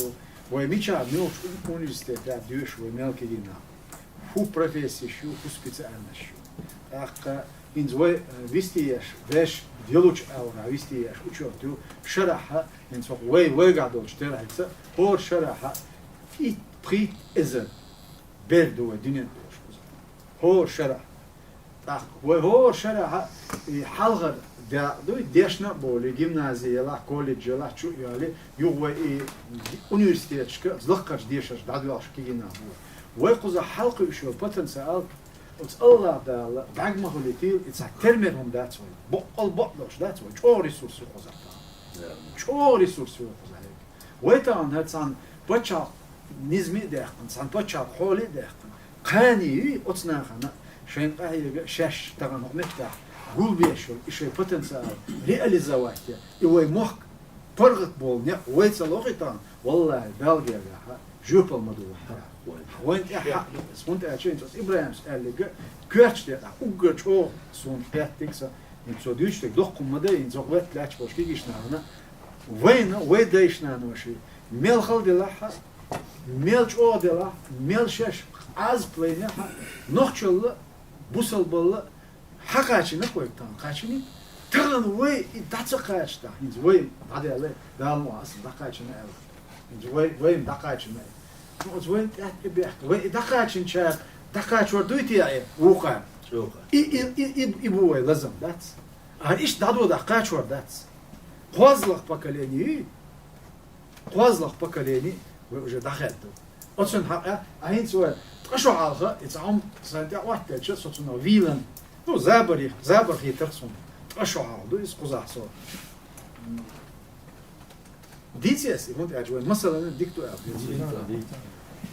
что вой мича мёч университет да дюш вой мелкигина фу профессию фу специальность ах инзвой вистиеш веш делуч аура вистиеш учёту шараха инсо вой гадол штелайца хор шараха и при эзен берду динен هو شرع وهو شرع حلقة دوی دیشنا بولی گیمنازیه لا کالج لا چو یالی یوه اونیورسیته چکه زلقش دیشش دادوالش کیگینا بو وی قضا حلقه ایشو پتانسیال ات الله دالا بعد ما هو لیتیل اتس ترمیم داتوی بقل بقلش داتوی چه ریسورسی قضا چه ریسورسی قضا وی تان هتسان بچه نظمی دهکن سان بچه حالی دهکن قاني أتصنع خنا شين قاهي شاش تغنى مفتاح قول بيشول إيش البوتنسيال رياليزاواتيا يوي مخ فرغت بولني ويت لوقيتان والله بلغيا ها جوبل مدوح وين إحنا سونت أشين توس إبراهيم قال لي كوتش ده أوجر شو سون بيتكسا إنسو ديش تك دوق مدة إنسو وقت لاتش باش كيجيش نعنا وين دايش نعنا شيء ميل خل دلها ميل شو دلها ميل شاش az plenya nohçolla busalballa hakaçını koyuktan kaçını tırın ve datsa kaçta hinz ve adele dalma aslında kaçını el hinz ve dakaçını o ve ve dakaçın çar dakaç var duyti ya vuka i bu ve lazım that's ha iş dadu dakaç var that's qazlıq pokoleni ve уже dakhaldu отсон ahins ve شو عالها يتعم صندوق واحد شو صوتنا فيلن تو زابر يترسون شو عالدو يسقزح صور ديتيس يكون تعجبني مثلا ديكتو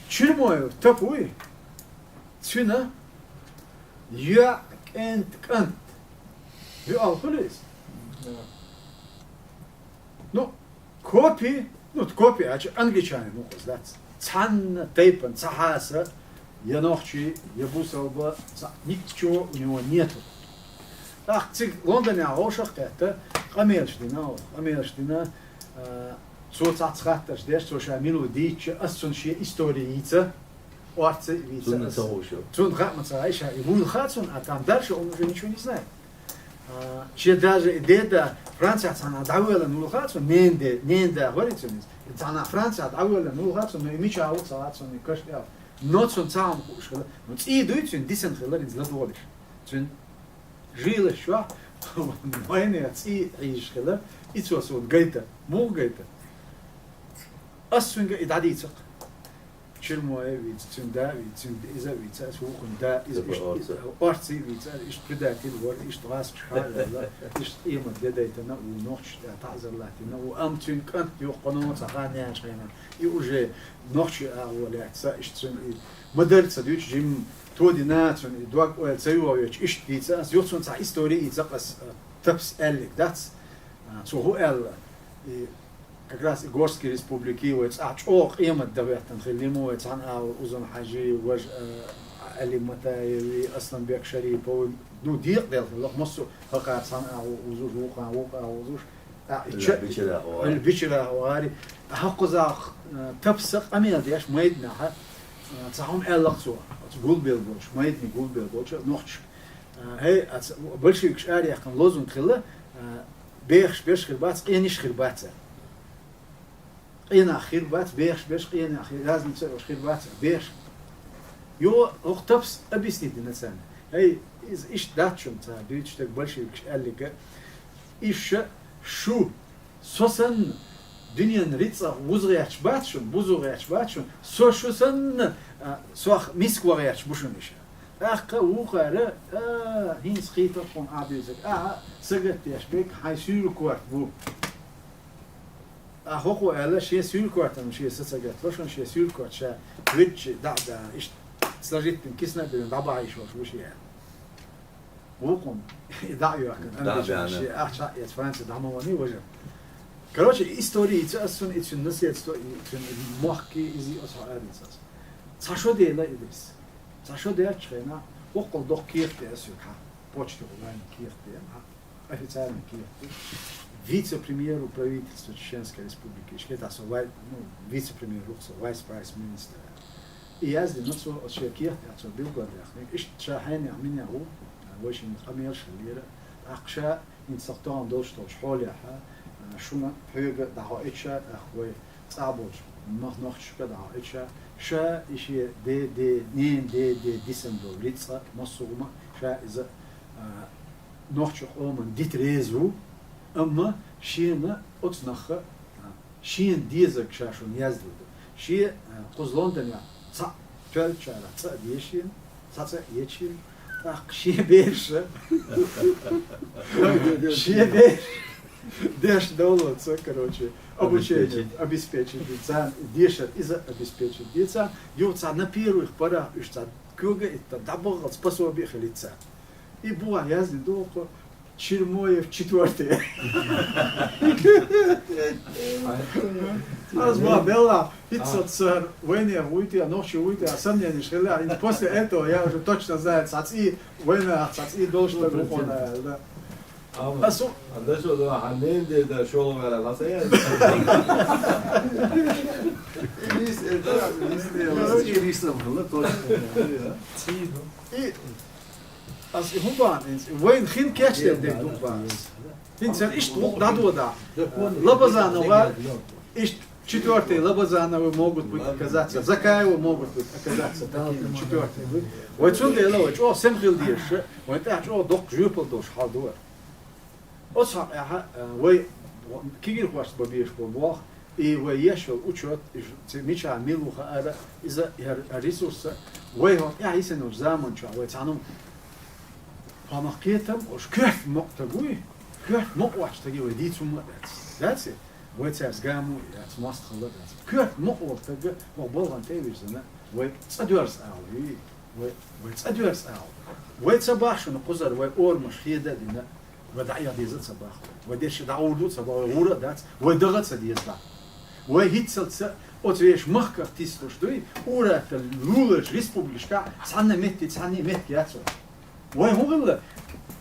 شنو موي تبوي شنو يا كنت يا الخليس نو كوبي عشان انجليشاني مو قصدات цан тейпен цахаса янохчи ябусалба ничего у него нету. Так, цик Лондоне аошах это Америштина соцацхатташ деш соша милу дич асунши историица орцы вица. Цун хатмацаиша и вун хатсун, а там дальше он уже ничего не знает. Че даже деда Франция цана давела нулхатсун ненде говорится. Цана Франция давела нулхатсун, но имича аутсалатсун и кашлял. Ноцун цаам кушала. Но и дуйцун дисен хилар из ладволиш. Цун жила шва майне ци ишхила и цосун гайта, мул гайта. Асунга идадицак. Чирмоe виц, цунда виц, иза виц, асухун да из орци виц, иш предатель вор, иш твас шхала, иш има дедайтана у ночь тазерлатина у амцун кант юқону цаханя шайна. И уже ночь ауляца иш цун модерца дюч жим тодина цун дуак ойл цаюович иш дица, юцун ца истории ицақас тапс эллик дац. So ho эл как раз Игорские республики ويتعوق قيمة دبيعتن خليمو ويتعن أوزن حاجي وج علي متاي أصلا بيك شريف أو نو ديق ديال الله مصر هقا صنع وزوج وقع وزوج البشرة وغاري هقزا تبسق أمين دياش ميدنا تعهم ألقصوا تقول بيلبوش ميدني قول بيلبوش نوخش هي بلشيكش أري يحكم لوزن خلا بيخش خربات إنيش خرباتة قينا خربات بيخش قينا لازم تسوي خربات بيخش يو اختبس أبيسني دينسان هي إيش داتشم تا بيتش تك بلشيكش ألقى إيش شو سوسن دنيا نريتsa وزغياتش باتشون سو شوسن سوخ ميسكوغياتش بوشونيش أخا وقارة هين سخيطة فون عبيزك سجت يشبك هاي سير كوارت بو هو ألا شيء سير كوارت مش شيء سجت لوشون شيء سير كوارت شا ويتش دا إيش سلاجيت كيسنا بين ضبع إيش وش يعني وقوم دعيو أكن شيء أحشا يتفرنس دعموني وجه короче истории أصلاً إتشن نسيت إتشن محكي إزي أصلا أريساس تشو ديلا إدريس تشو ديلا تشينا وقل دوك كيرتي أسيوكها بوشتي غلان كيرتي официально Киев. Вице-премьеру правительства Чеченской Республики, это вице-премьер, вайс-прайс-министр. И я здесь, от Киев, от Белградах, ищ шахани меня у, очень хамер шалира, акша инсахтан дол что шхоля, шуна пёга да ича, ахвой цабоч, нахнахшка да ича, ша иши де дисембр лица масума, ша из нахчух оман дитрезу, amma şiine otsnaha şiin diyezek şaşun yazdı. Şi kuzlondan ya sa çölçara sa diyeşin sa yeçin tak şi beşe şi beş деш доллаться, короче, обучение, обеспечить лица, дешет из обеспечить лица, юца на первых порах, и что круга это добавил способных лица. И была язды долго, Чермоев четвертый. Азма Белла, Ицоцер, войне уйти, а ночью уйти, а сомнений шеля. И после этого я уже точно знаю, цаци, война, цаци должен выполнять. А что, да, Ханенде, да, Шоловера, Ласая. И als Huban is, wohin hin kerstel de Dubas. Hin sen ist надо. Лабазанова, ist четвертый Лабазановы могут быть оказаться, Закаева могут быть оказаться такими четвертыми. Вот сюда я ловлю, о, семхил дешь, вот это, о, док жюпал дош халдуар. Вот сам, вы кигир хваст бабиеш побох, и вы ешел учет, меча милуха ара из-за ресурса, вы я если нож заманча, вы цаном Памахкетам, уж кеф мог тагуй, кеф мог ваш таги, вы дицу младец. That's it. Вы царс гаму, that's must халат. Кеф мог ваш таги, мог болган тевизна, вы цадверс ау, вы цадверс ау. Вы цабашу на кузар, вы ормаш хеда дина, вы дая диза цабах. Вы деши даурду цабах, ура дац, вы дагатса дизда. Вы хитцелца, от веш махка тисто штуй, ура это лулаш республика, санна метти яцо. وين هو غلا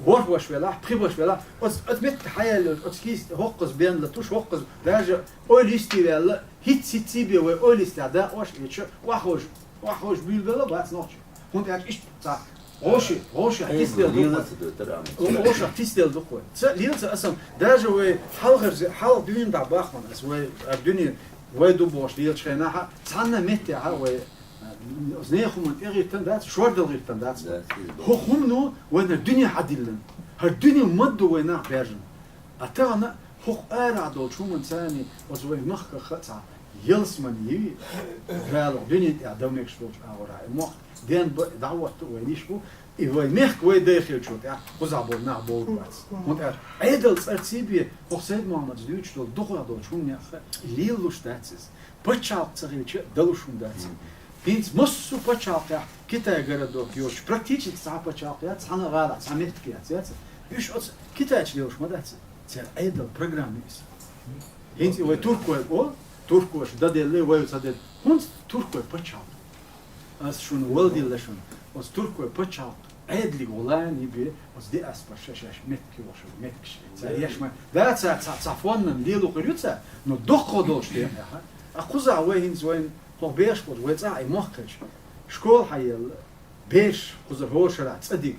وش ولا خبش ولا أتمت حياة أتكيس هقص بين لا توش هقص درجة أوليستي ولا هيت سيتيبي وأوليستي هذا وش يتش وحوش بيل ولا بس نوش هون يعني إيش صح روشي هتستيل روشي هتستيل دخول ليلة أصلا درجة حال دنيا دع باخمن أس الدنيا دوبوش ليلة شيناها صارنا متى زنيخو من إغيرتن دات شورد الغيرتن دات هم نو وين الدنيا عدلن هالدنيا مدو وينها بيرجن أتانا هو أرادو شو من ثاني وزوي مخك خطأ يلس من يبي قالوا الدنيا تعدمك شو أورا مخ دين دعوة وينيشبو إيوه مخك ويدخل شو تاع خزعبور نعبور بس وانت عدل أرتيبي هو سيد محمد زيوش دول دخل دول شو من يأخذ ليلوش داتس بتشاق صغير دلوشون داتس Пинц моссу почалка, Китай городок, ёж практически сам почалка, сам гала, сам меткияц, юж от китайч лёш мадаться, цер эдл программист. Пинц вы туркош даделе вы садел, он туркой почал. Ас шун волдилешун, os туркой почал. Эдли голани бе, os де аспашаш меткиош, меткиш. Цер яшма, да цафонным лилу хрюца, но доходош те, а куза вы инзоин هو بيش بود ويتاع مخكش شكول حيل بيش خزر هو شرع تصدق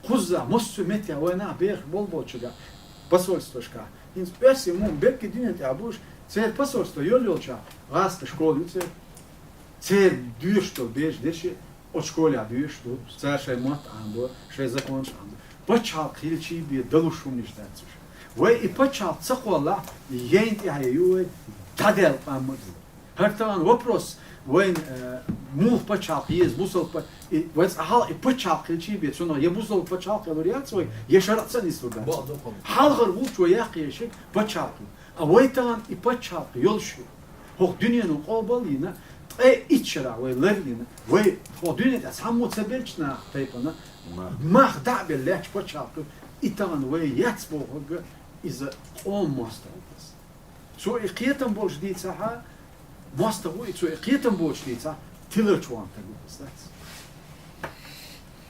خزر مسمت يا وينا بيش بول شجع посольствошка инс перси мон бекки динет абуш цер посольство ёлёлча раст школ юце цер дюшто беш деши от школя дюшто царшай мат амбо шей законч амбо почал хилчи би далушум ништац вой и почал цахола ейнт яюй тадел амод Хартан вопрос, войн мух почал, есть бусол, и вот хал и почал ключи бьет, что я бусол почал, говорят свой, я шараться не сюда. Хал горбул, что я кишек почал, а войтан и почал, ёлшу. Хох дюнину обалина, ичера, вой лерлина, вой хох дюнит, а само цебельчна тайпана, мах дабел леч почал, и там вой яцбог из омоста. Что и кетам больше дитя, Моста будет, что экитам больше, тилерчуан так будет.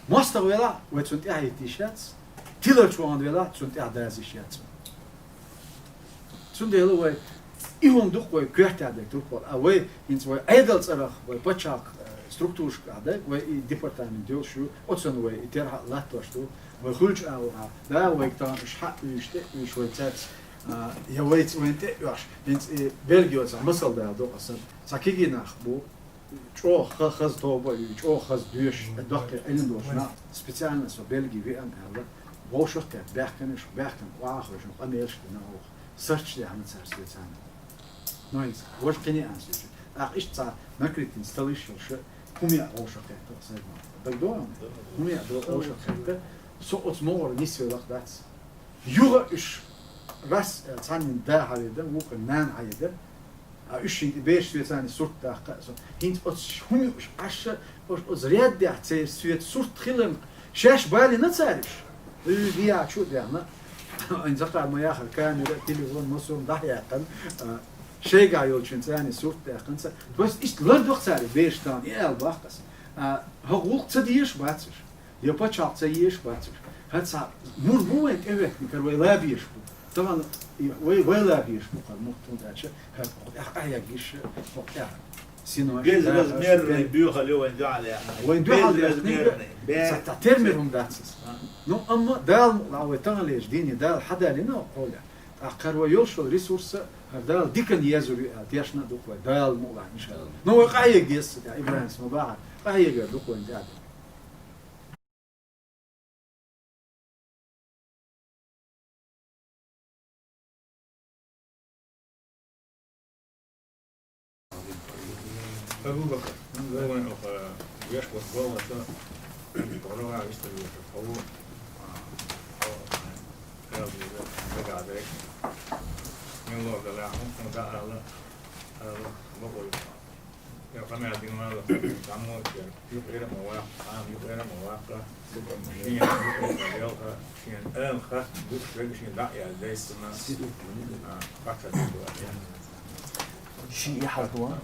Моста вела, вот что ты айтишец, تيلر شو عند ولا تسنت إعداد الشيء تسنت هلا وي إيهم دوق وي كيحت عندك دوق أوي إنت وي أيدل صراخ وي بتشاك ستركتور عندك وي ديبارتمنت ديال شو أتصل وي ترها لا توشتو وي خلج أوها لا وي كتان مش حق مش وي تات يا ويت وين تيش إنت بلغيوس مثل ده دوق أصلا ساكيجي نخبو شو خز توبا شو خز دوش الدقة علم دوشنا سبيциально سو بلغي في أن هذا وشوفت بحكمش بحكم وآخر شو قميش ناوخ سيرش لي عم تصير سبيциально نويز واش قني أنسيش إيش تصير ماكريت إنستاليش شو كمية أوشة كده تصير ما بدون كمية أوشة كده سو أتمور نسوي لقدات يوغا إيش بس تصير ده على ده ممكن نان على ده إيش بيش سبيциально صورت ده هنت أتش هم إيش أزرياد ده تصير سويت صورت خلهم شاش بالي نتصيرش دي شو ده أنا إن ذكر ما ياخذ كان التليفون مصر ده يقل شيء قاعد يقول شنو صورت ده قنص بس إيش لرد وقت ساري بيش تان إيه الباقس هو وقت تديش باتش يبقى شاق تديش باتش هذا مو وين إيه نكر ولا بيش طبعا ولا بيش بقى مقطون أشياء هذا أحيا جيش وقتها سينو بيز ميرني بيوخ اللي وين دعالي وين دعالي ستعتمرهم داتس نو أما دال لو تغليش ديني دال حدا لنا قوله أقر ويوشل ريسورس دال ديكن يزوري ديشنا دوك دال مولا إن شاء الله نو قاعي جيس إبراهيم اسمه بعد قاعي جيس دوك وين دال أبو بكر وين يشبط بوضع قولوا يشتري الحقوق رجع ذلك من الله دلعهم ودعا الله بقول يا قناة ديننا تعمود يقير مواقع عام يقير مواقع شين يلقى شين خاص دوك شين دعية زي سنة فاكسة شيء يحضوان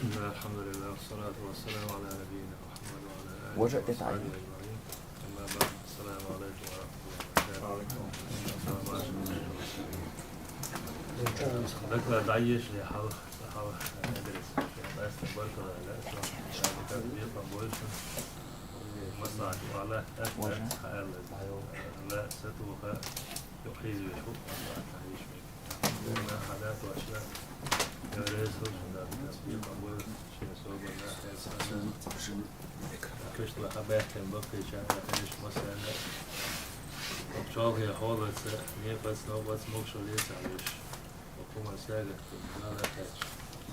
بسم الله الحمد لله والصلاة والسلام على نبينا محمد وعلى آله وجدت وصحبه عيني. أجمعين. أما بعد السلام عليكم ورحمة الله وبركاته. ذكر دعيش لحوح أدرس بس بركة لا أسمع كان بيطلع بولشن مصنع وعلى أكثر حال لا ستوقع يحيز يحب تعيش من حالات وأشياء يرزق من التسبيح أول شيء سوى الله كشت وحباه كان بقي شيء كانش مثلا وبشار هي حالة نية بس نو بس موكش ليس عايش وقوم ساجد لا لا كاش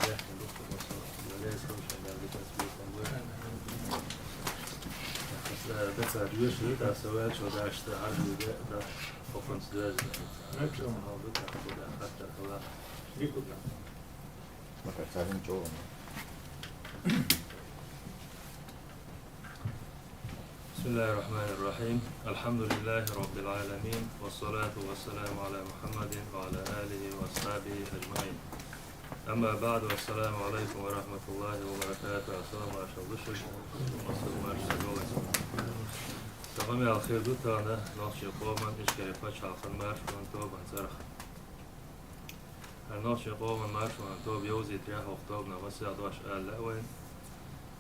يحكي لوك مثلا يرزق من التسبيح أول بس الريوش ده سواد شو ده اشتغل ده وكنت ده نفس الموضوع ده حتى خلاص يكون بسم الله الرحمن الرحيم الحمد لله رب العالمين والصلاة والسلام على محمد وعلى آله وأصحابه أجمعين أما بعد والسلام عليكم ورحمة الله وبركاته السلام عليكم والسلام عليكم سلام الخير دوتانا ناشي قوما إشكري فتح الخمار وانتوب انزرخ الناشي قوما مارش وانتوب يوزي تريح وقتوبنا وسيع دوش آل لأوين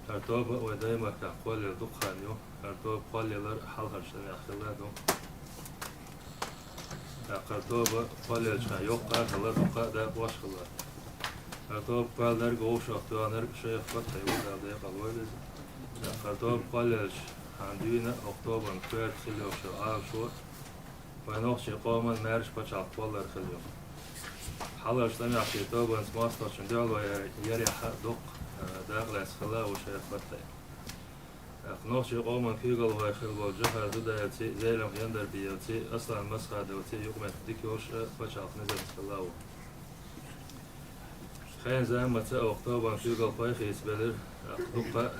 هرتوب ودايما كقول الدقانيو هرتوب قول لر حلقة شنيا خلادو هرتوب قول الشا يوقع خلا دقا دا واش خلا هرتوب قول لر قوش وقتوا نر شيخ فتح يوزا ديق الوالد هرتوب قول الش عندنا أكتوبر كويت خليو شو عارف شو ونوخش قوما مارش بتشع طولر خليو حلش تاني عشان توبر سماستر عشان ديالو يري حق دق داخل اسخلا وشيخ فتح نوخش قوما كيغل ويخلو جهة دودا زي لم يندر بيوتي أصلا مسخة دوتي يقوم ديكيوش بتشع نزل اسخلاو خين زي ما تا أكتوبر كيغل فايخ يسبلر دقة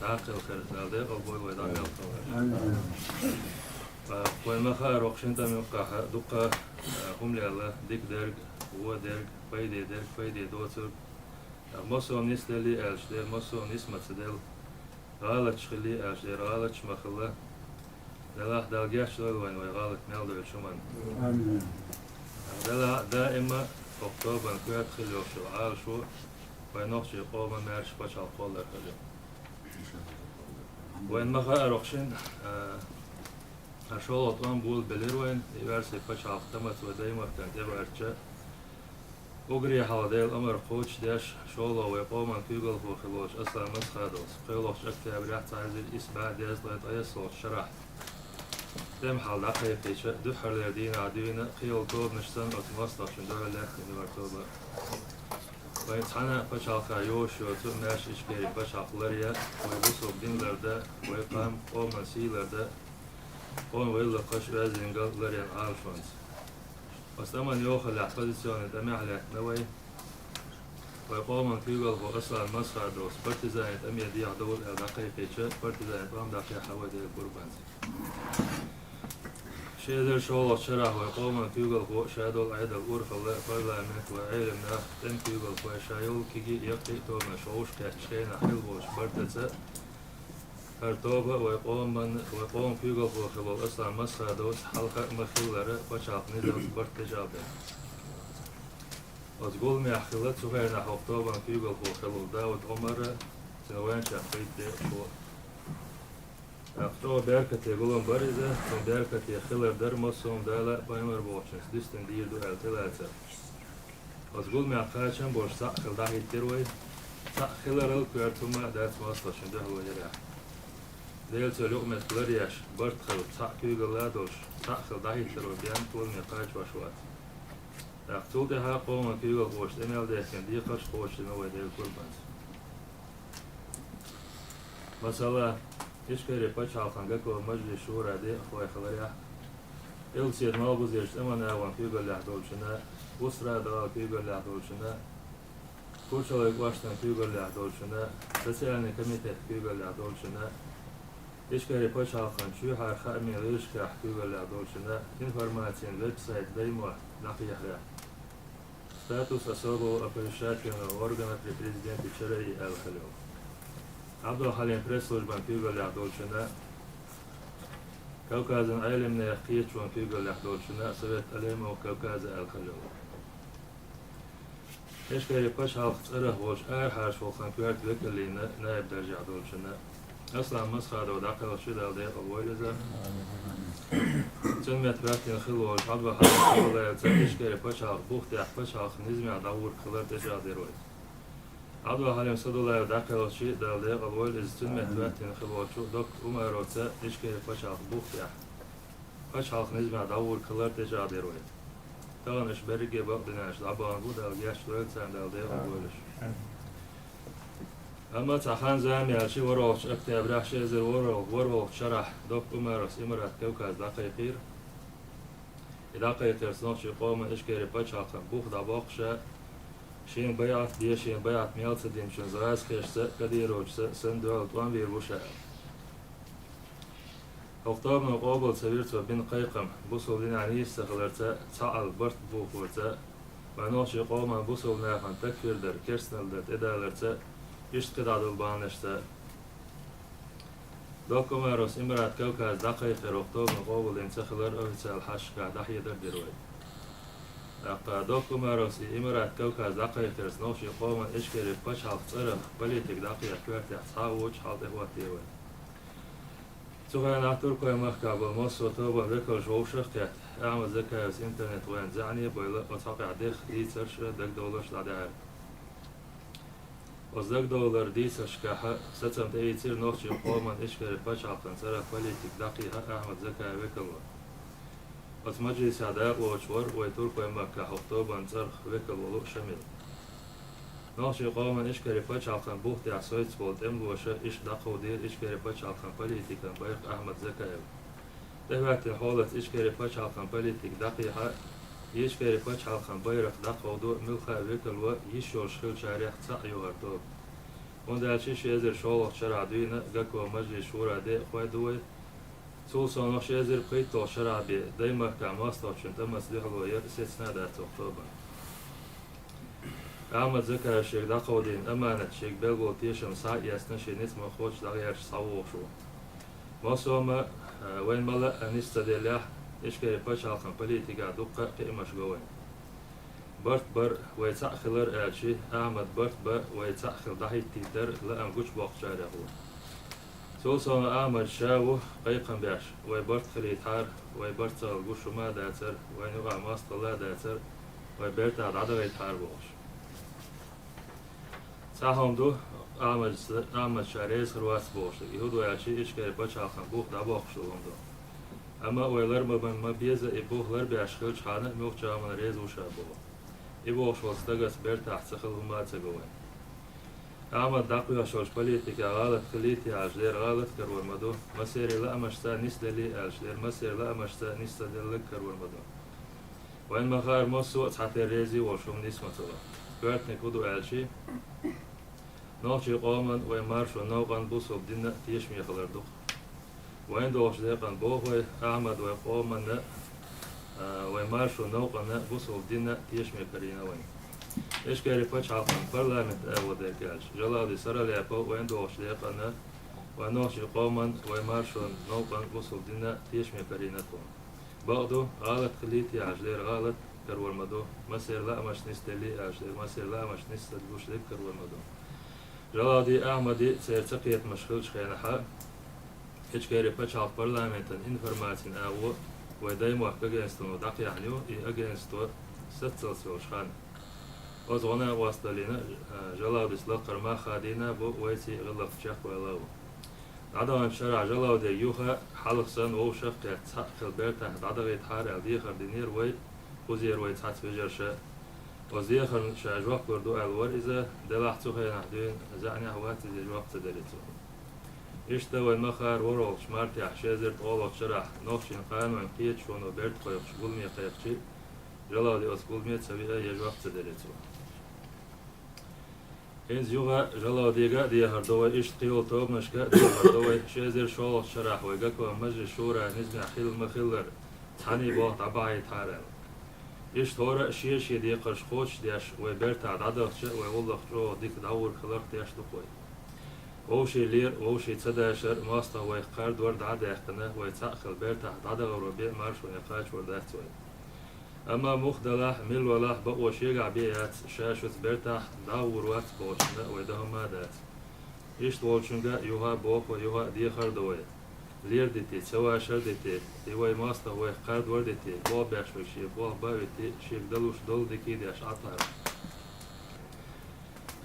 عاقل خير دالدي قبول ويدعمل وين ما خير وقشنت من قاحة دقة هم لي الله ديك درج هو درج فايدي دوتر مصر نسلي أشدير مصر نسمة سدل غالتش خلي أشدير غالتش مخلا دلا دلجاش لوين ويغالط ميلدو شمان آمين. دلا دائما أكتوبر كويت خلو شو عال شو وينوخشي قوما مارش بشال قولر خلو وين ما خيرخشين أشولت وان بول بليروين يورسي بشال ختمت ودايما كان يبرتش أجري حوالي الأمر قوش داش شولو ويقوما كيغل هو خلوش أصلا مسخادوس قيلوش أكتاب ريح تعزل إسباع داز ليت أيسلوش شرح دم حال دقيقة دو حر دين عدوين قيل طوب نشتن أتمصلح شندور لك نورتوبة ويتحنى بشال خيوش وتو ماش إشكاري بشال لريا ويبصو بدين لرده ويقام قوما سي لرده قوم ويلا قش وازنقل لريان عالشونس وستمان يوخل لحفظيسيون دمع لحنوي ويقوم كيغل هو أصلا مسخادوس برتزانت أمي ديع دول دقيقة برتزانت وام دقيقة حوالي البربانز شيدر شول شرح ويقوم كيغل هو شادول عيد الأورخ الله برلامنت وعلم ناخ تم كيغل هو شايول كيجي يقي توما شوش كاتشينا حلوش برتزا هرتوبة ويقوم كيغل هو خلال أصلا مسخادوس حلقة مخيلة بشاق نزل برتجابه وتقول مي أحكيلت سوهرنا حوطوبا كيغل هو خلال داود عمر سنوين شاقيت دي شوق أخطوة بيركة يقولون بريزة ثم بيركة يخلر درمسهم دالا بايمر بوشنس ديستن دير دو التلاتة وتقول مي أحكاشن بوش ساقل داهي تروي ساقلر الكوارتوما دات مصلشن دهلو يريح ديلتو لقمة لرياش برتخل ساق كيغل لادوش ساقل داهي تروي بيان طول مي قاش وشوات أخطوة دها قوما كيغل بوش إميل ديكن دي قش بوش نوي ديل كوربانس مثلا إشكري بشال خانجكو مجلس شورى دي أخوي خلريح إلسيد مالبوز يرش إمانا وان كيغل لحدول شنا وسرا دا كيغل لحدول شنا كوشالي واشتن كيغل لحدول شنا تسيلاني كميتة كيغل لحدول شنا إشكري بشال خان شو حار خامي ليشكح كيغل لحدول شنا إنفورماتين ويب سايت دايما نقيح ريح Status особого оповещательного органа при президенте Череи Эл-Халил. Абдул-Халим пресс-службан Кюгал Яхдолчина, Кавказан Айлемне Киечван Кюгал Яхдолчина, Совет Алемов Кавказа Эл-Халил. Эшкари Пашхалх Царах Вош Архаш Волхан Кюарт Векали Наиб Даржи Яхдолчина. Аслан Масхада Удакал Шидал Дей Алвойлиза. سميت باكين خلوش عضو حالي خلولا يتسكشكري بشاق بوختيح بشاق نزمي داور خلال تشاق ديروي عضو حالي صدولا يدعكلو شيء دال ديق الويل إز سميت باكين خلوشو دوك أميروتا إشكري بشاق بوختيح بشاق نزمي داور خلال تشاق ديروي تغن إش برقي بقدناش دعبان بود الجيش لويتسان دال ديق الويلش أما تخان زامي هالشي وروش اكتب راح شيزر وروش شرح دوك أميروس إمرات كوكاز دقيقير دقيقة سنوشي قوم إشكري بشاقا بوخ دابوقشا شين بيعت دي شين بيعت ميالت دين شن زراس كيش كديروش سندوال توان بير بوشا أقطاب مقابل سبيرتو بين قيقم بوصل دين عنيس سخلرتا تعال برت بوخ ورتا ونوشي قوم بوصل ناخن تكفير در كيرسنل در إدالرتا يشتقد عدو البانشتا دوكوماروس إمرات كوكاز دقيقة رقطوب مقابل انتخلر أوفيسال حشكا دحية دردروي دوكوماروس إمرات كوكاز دقيقة سنوشي قوما إشكري بشحال تصرخ بليتك دقيقة كوارتي حصاوج حالت إخواتيوي سوغان أعتركو يمخكا بالمصر وطوبة ذكر شوشخكت أعمل ذكايوس إنترنت وين زعني بيلا وطاقع ديخ دي ترشرة دك دولش لدعار وزدك دولار دي سشكاحة ستم تأيتير نوخشي قوما إشكري بشعب تنسرق بليتك دقيقة أحمد زكايا وكلا وتمجلس عداء ووشور ويتركو يمكا حقطوبا نصرخ وكل ولو شميل نوخشي قوما إشكري بشعب بوختي عصويت بولت إمبوشة إش دقو دير إشكري بشعب بليتك بيق أحمد زكايا دهوات حولت إشكري بشعب بليتك دقيقة يشكري بشحال خان بيرق دقو دو ملخا وكل يشول شخل شاريخ تسعيو هرطوب وندالشي شيزر شولوخ شرع دوينة غاكو مجلس شورا دي خوي دوي سولسونوخ شيزر قيتو شرع بي دايما كعماستو شنتمس ديحلو يرسيسنا دات اكتوبر أحمد زكايا شيك دقو دين أمانة شيك بلغو تيشن ساق ياسنشي نسمو خوش دغيرش صووخ شو مصوما وين ملا نستدلح إشكال بشالخن بوليتيكا دقة قيمش جوين برت بر ويتأخلر أشي أحمد برت بر ويتأخل ضحي تيتر لأم جوش بوقشار هو سولسون أحمد شاو قيقن باش ويبرت خليتار ويبرت الجوش ما داتر وينوع ماستلا داتر ويبرت عدد يتحار بوش ساهم دو أحمد شاريز رواس بوش يهودو أشي إشكال بشالخن بوخ دابوخ شلون دو أما ويلر ما بيزا إبوه لر بيشخلش حانا موخ جامن ريز وشابوه إبوه شوال ستغس بيرتاح تخل وما تسقوين أما داقويا شوش بوليتيكا غالت خليتي عجلير غالت كرور مدو مسيري لا مشتا نسدلي عجلير مسيري لا مشتا نسدلك كرور مدو وين مخار موسو تحتي ريزي وشوم نسمة الله قرتني كودو عالشي نوشي قومن وين مارشو نوغان بوسو بدينا تيشمي خلردوخ وين دوش ديقن بوهوي أحمد ويقومن ويمارشو نوقن بوسو بدينا تيشمي كرينا وين إيش كاري باتش عقن برلامنت أو ديكالش جلالي سرالي أبو وين دوش ديقن ونوشي قومن ويمارشو نوقن بوسو بدينا تيشمي كرينا تون بعضو غالت خليتي عجلير غالت كرور مدو مسير لا مش نستلي عجلير مسير لا مش نستلوش لك كرور مدو جلالي أحمدي سيرتقيت مشغلش خينحا هيك كاري بتشعل برلمانتن إنفرماتين أو ودايما أجنستو دق يعني أجنستو ستة شخان وزغنا واصلنا جلاد إسلاق ما خادينا بو ويتي غلط شق ولاو عدم شرع جلاد يوها حلق سن وشق تحقل بيرته عدم يتحار على خردينير وي وزير وي تحت بجرشة وزير شاجوق بردو الوريزة دلعتو خير نحدين زعني هوات زي وقت دلتو إشتا والمخار ورول شمارتي عشازرت أولو شرح نوخشين قانون قيت شونو بيرت قيقش قلمي قيقشي جلالي أسقلمي تسويها يجوق تدريتو إنز يوغا جلاليغا دي هردوي إشت قيول توبنشكا دي هردوي شازر شولو شرح ويقاكو مجلس شورا نزمي خيل مخيلر تحاني بوقت عباعي تحارل إشت هورا شيشي دي قرش خوش ديش ويبرت عددخش ويولخ جو ديك دور خلق ديش دقوي ووشي لير ووشي تسداشر ماستا ويقارد ورد عدا يختنه ويتأخل بيرتاح عدا غربية مارش ونقاش ورداتوي أما مخدلح ميل ولح بقوة شيقع بيات شاشوت بيرتاح داور وقت بوشنا ويدهم مادات إشت ووشنغا يوها بوخ ويوها دي خردوي لير ديتي سوا شر ديتي ديوي ماستا ويقارد ورديتي بو بيشوشي بو باويتي شيق دلوش دول ديكي ديش عطار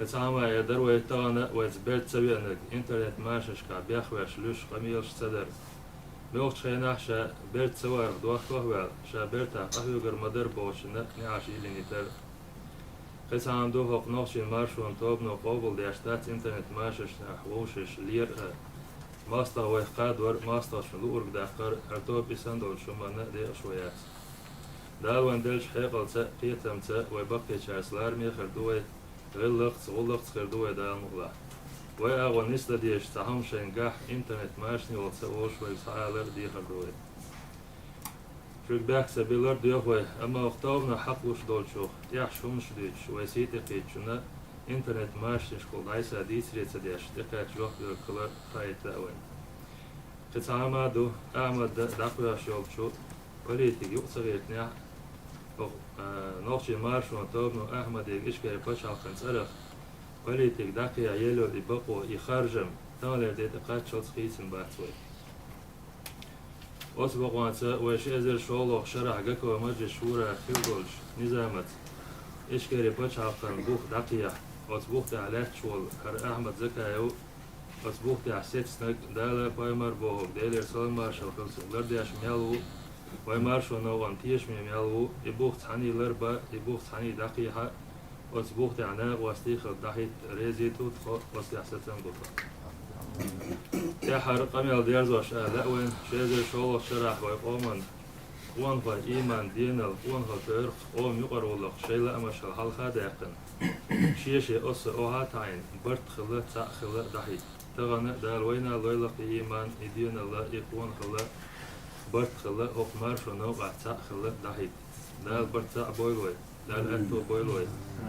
كتعامل يدر ويتانا ويتبرت سوي انك انترنت ماشش كعبيخ ويشلوش قميلش صدر ميوخ شيناحشا برت سوار دوخ كهوال شا برتا قهوغر مدر بوشنا نعاش إلي نتر كتعامل دوخ نوخشين مارشون توبنو قوبل ديشتات انترنت ماشش نحووشش لير ماستا ويقاد ور ماستا شلورك داقر ارتوب بسندول شمانا دي اشويات دالوان دلش حيقل قيتم ويبقي شاسلار ميخر دوي غلقت خردوه دا مغلا ويا ونسلا ديش تهم شنجح انترنت ماشني وتسووش ويسعالر دي خردوه شوك باك سبيلر ديوه اما اختارنا حقوش دولشوخ يحشومش ديش ويسيتي قيتشنا انترنت ماشنش كل عيسى ديتريت ديش دقات جوخ بالكلر خايت داوين قطعما دو اعمد دقويا شولشو بوليتيك يقصغيتنيح نوخشي مارشون توبنو أحمد إشكال بشع خنسرخ بوليتيك داقي عيالو اللي بقو يخرجم تالر دي تقات شوت خيسن باتوي أسبق وانسا ويش أزر شولوخ شرح قاكو مجلس شورا خيلدولش نظامت إشكال بشع خن بوخ داقيا أسبوخ تعلات شول هر أحمد زكايو أسبوخ تعسيت سنك دالا بايمر بوهوك دايلر سالم مارشال خلصن لردياش ميالو ويمارشو نوغان تيش ميميالو يبوخ تحاني لربا يبوخ تحاني دقيحة وتبوخ تعناق واستيخ الدحيت ريزيتو تخو واستيح ستن دوطا يحر قميل ديرزوش لأوين شازر شولوخ شرح ويقومن قوانخا إيمان دينال قوانخا تارخ قوم يقر والله شيلا أمشال حلقا داقن شيشي أس أوها تعين برت خلا تاق خلا دحيت تغنى دال وينا لويلق إيمان إدين الله إقوان خلا برت خلا أقمار شنو قعتاء خلا دحيت دال برتاء بويلوي دال أنتو بويلوي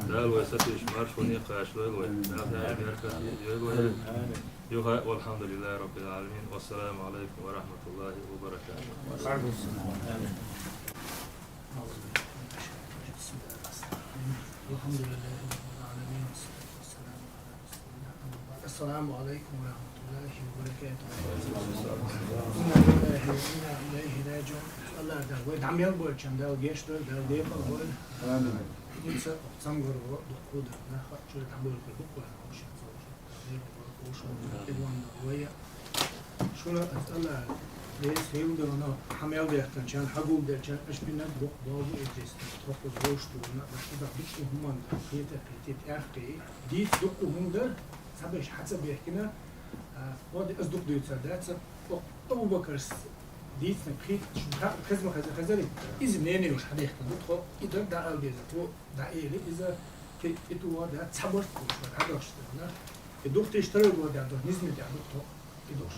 دال ويستيش مار شوني قاش لويلوي دال بيركا يويلوي يوها والحمد لله رب العالمين والسلام عليكم ورحمة الله وبركاته. الحمد لله رب العالمين والصلاة والسلام على رسول الله. السلام عليكم ورحمة الله وبركاته. إنا لله وإنا إليه راجعون. الله ده ويد عم يقبل كم ده وجيش ده ده يقبل. ينسى تسمعوا دخول ده شو تعملوا في بكرة أو شيء وش إدوان ويا شو لا الله ليش هيو ده أنا حمل ده كان حقوق ده كان إيش بينا بروح بابو إجلس تروح بروش تونا بس ده بيش هم كيت أخي دي دكتور هم ده سبش حسب بيحكينا وادي أصدق ديت سادات أبو بكر ديت نبخيت شو خزمة خزري إذا نيني وش حدا يحكي دكتور إذا ده قلبي إذا تو ده إيه إذا كتو ده تصبرت كوش هذا أشتغلنا الدكتور يشتغل جوا ده نسمة ده دكتور يدوش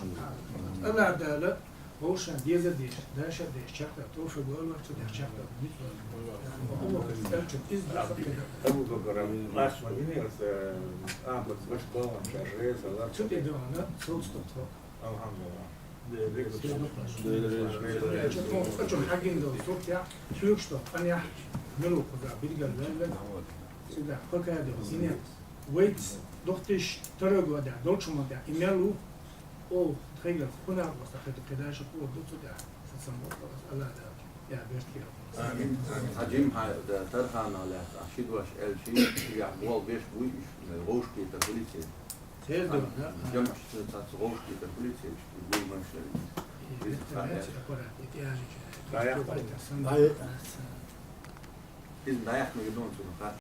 أنا ده لا هوش ديزا ديش ده شد ديش شكله توفي جوا وقت ده شكله هو كان إز أبو بكر لاش مدينة بس بس مش ضامن مش عريس ولا شو ده أنا صوت دكتور الحمد لله أشوف حاجين ده صوت يا شو يكشف أنا ملو كذا بيرجع لين سيدا كل كذا ده زينة ويت دكتورش ترجع ده دولش ما ده إيميلو أو تخيل هنا وصلت كده شو هو دكتور ده سامو الله ده يا بيشتي عجيم ده ترخان على عشيد واش شيء يعبوا بيش بويش غوش كي تقولي سيد ده جمع شتات غوش كي تقولي يقول ما شيء إذا لا يحمل دون